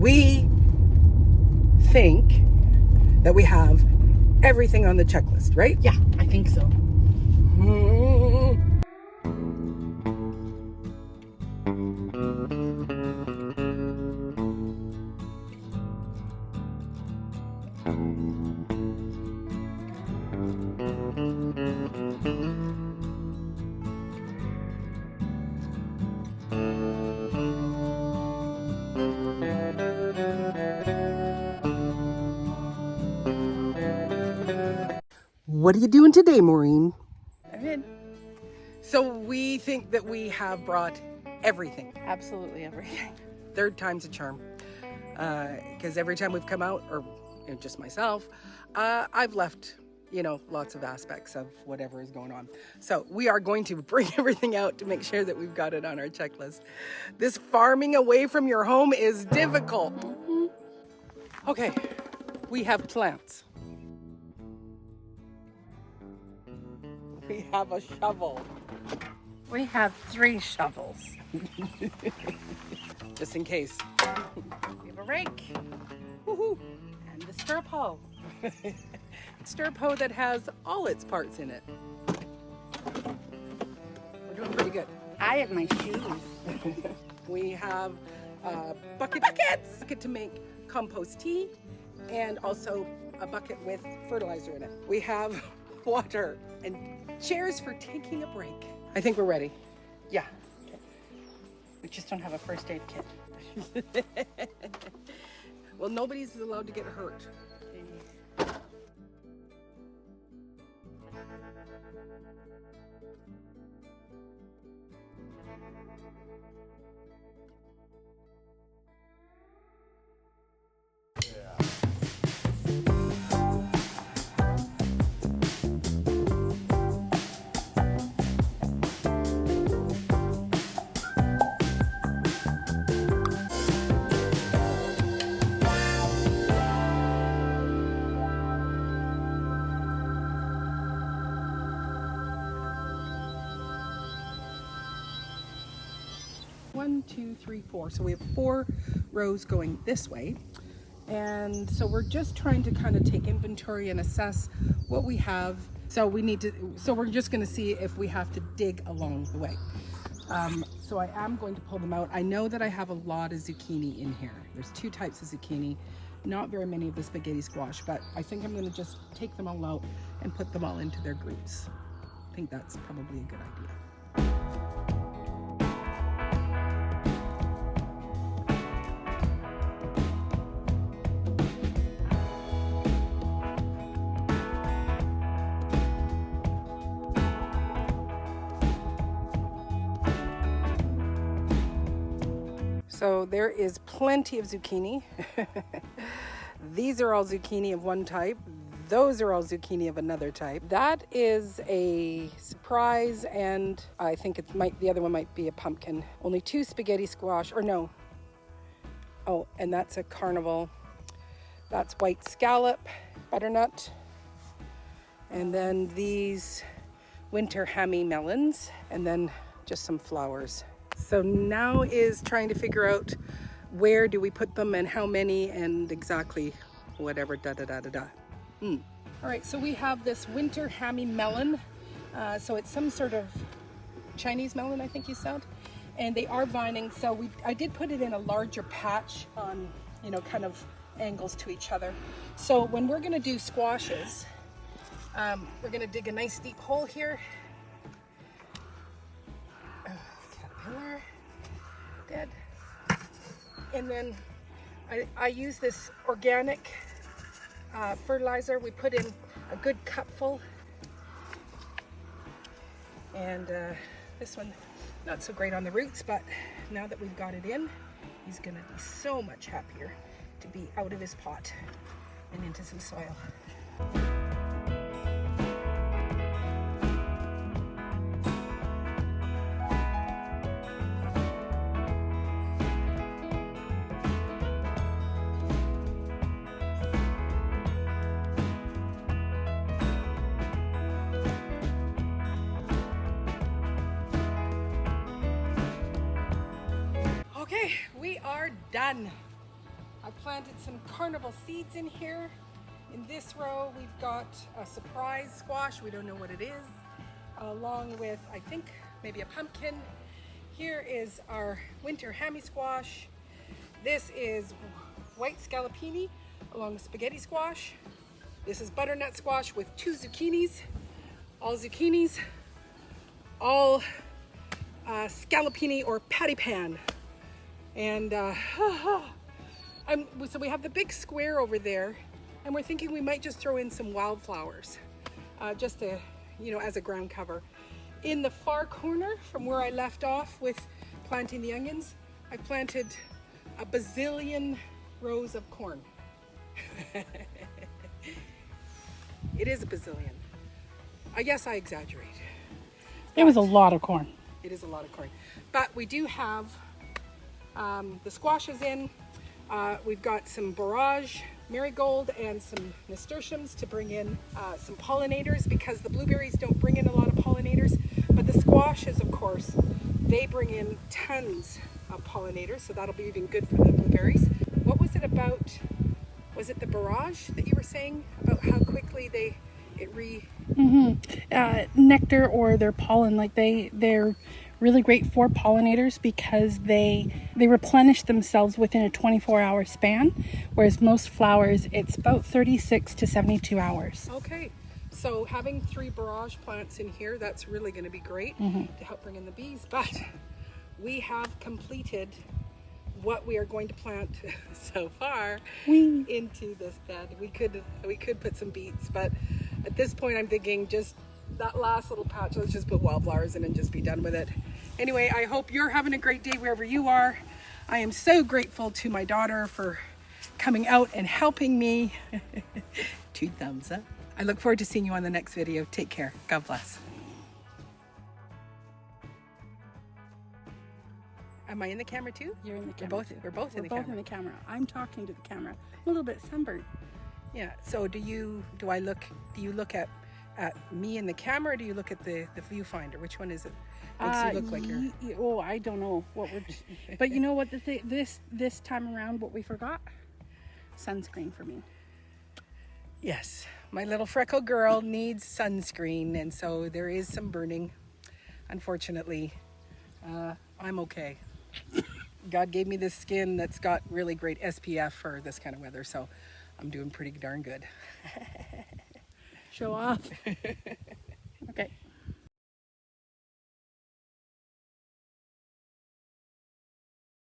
We think that we have everything on the checklist, right? Yeah, I think so. What are you doing today, Maureen? I'm in. So we think that we have brought everything. Absolutely everything. Third time's a charm. Because every time we've come out, or just myself, I've left, lots of aspects of whatever is going on. So we are going to bring everything out to make sure that we've got it on our checklist. This farming away from your home is difficult. Okay, we have plants. We have a shovel. We have 3 shovels. Just in case. We have a rake. Woohoo! And the stirrup hoe. Stirrup hoe that has all its parts in it. We're doing pretty good. I have my shoes. We have buckets to make compost tea, and also a bucket with fertilizer in it. We have water and chairs for taking a break. I think we're ready. Yeah. Okay. We just don't have a first aid kit. Well, nobody's allowed to get hurt. One, two, three, four. So we have 4 rows going this way. And so we're just trying to kind of take inventory and assess what we have. So we're just going to see if we have to dig along the way. So I am going to pull them out. I know that I have a lot of zucchini in here. There's 2 types of zucchini, not very many of the spaghetti squash, but I think I'm going to just take them all out and put them all into their groups. I think that's probably a good idea. So there is plenty of zucchini. These are all zucchini of one type. Those are all zucchini of another type. That is a surprise, and I think the other one might be a pumpkin. Only 2 spaghetti squash, or no. Oh, and that's a carnival. That's white scallop, butternut. And then these winter hami melons, and then just some flowers. So now is trying to figure out where do we put them and how many and exactly whatever, All right, so we have this winter hami melon. So it's some sort of Chinese melon, I think you said. And they are vining, so I did put it in a larger patch on, kind of angles to each other. So when we're gonna do squashes, we're gonna dig a nice deep hole here. Caterpillar, dead. And then I use this organic fertilizer. We put in a good cupful. And this one, not so great on the roots, but now that we've got it in, he's gonna be so much happier to be out of his pot and into some soil. Okay, we are done. I planted some carnival seeds in here. In this row, we've got a surprise squash. We don't know what it is, along with, I think, maybe a pumpkin. Here is our winter hami squash. This is white scallopini along with spaghetti squash. This is butternut squash with 2 zucchinis, all zucchinis, all scallopini or patty pan. And so we have the big square over there, and we're thinking we might just throw in some wildflowers, just to, you know, as a ground cover. In the far corner from where I left off with planting the onions, I planted a bazillion rows of corn. It is a bazillion. I guess I exaggerate. It was a lot of corn. It is a lot of corn. But we do have the squashes in. We've got some borage, marigold, and some nasturtiums to bring in some pollinators, because the blueberries don't bring in a lot of pollinators. But the squashes, of course, they bring in tons of pollinators, so that'll be even good for the blueberries. What was it about? Was it the borage that you were saying about how quickly Nectar or their pollen, like they're really great for pollinators because they replenish themselves within a 24-hour span, whereas most flowers it's about 36 to 72 hours. Okay, so having 3 borage plants in here, that's really going to be great to help bring in the bees. But we have completed what we are going to plant so far into this bed. We could put some beets, but at this point I'm thinking just that last little patch, let's just put wildflowers in and just be done with it. Anyway, I hope you're having a great day wherever you are. I am so grateful to my daughter for coming out and helping me. 2 thumbs up. I look forward to seeing you on the next video. Take care. God bless. Am I in the camera too? You're in the camera. We're both in the camera. I'm talking to the camera. I'm a little bit sunburned. Yeah. So do you look at me in the camera, or do you look at the viewfinder? Which one is it? Makes you look like you're... Oh, I don't know what we're... But you know what? This time around, what we forgot? Sunscreen for me. Yes. My little freckle girl needs sunscreen, and so there is some burning. Unfortunately, I'm okay. God gave me this skin that's got really great SPF for this kind of weather, so I'm doing pretty darn good. Show off.